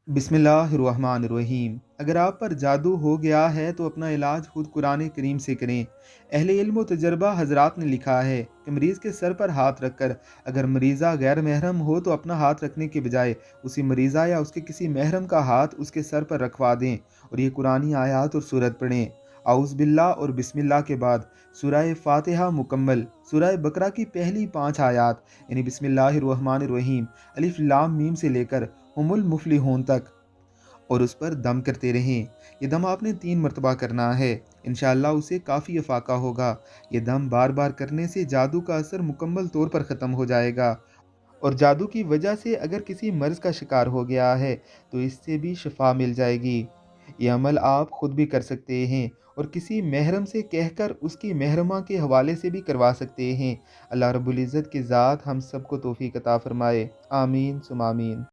बिस्मिल्लाहिर्रहमानिर्रहीम। अगर आप पर जादू हो गया है तो अपना इलाज खुद कुरान करीम से करें। अहले इल्म व तजर्बा हजरात ने लिखा है कि मरीज़ के सर पर हाथ रखकर अगर मरीज़ा गैर महरम हो तो अपना हाथ रखने के बजाय उसी मरीज़ा या उसके किसी महरम का हाथ उसके सर पर रखवा दें और ये कुरानी आयात और सूरत पढ़ें। आउज़ बिल्लाह और बिस्मिल्लाह के बाद सूरह फातिहा मुकम्मल, सूरह बकरा की पहली 5 आयात यानी बिस्मिल्लाहिर्रहमानिर्रहीम अलिफ लाम मीम से लेकर हुमुल मुफलिहून तक और उस पर दम करते रहें। ये दम आपने 3 मरतबा करना है। इंशाअल्लाह उसे काफ़ी अफाका होगा। ये दम बार बार करने से जादू का असर मुकम्मल तौर पर ख़त्म हो जाएगा और जादू की वजह से अगर किसी मर्ज़ का शिकार हो गया है तो इससे भी शिफा मिल जाएगी। ये अमल आप खुद भी कर सकते हैं और किसी महरम से कहकर उसकी महरमा के हवाले से भी करवा सकते हैं। अल्लाह रब्बुल इज़्ज़त की ज़ात हम सबको तौफीक अता फ़रमाए। आमीन सुम आमीन।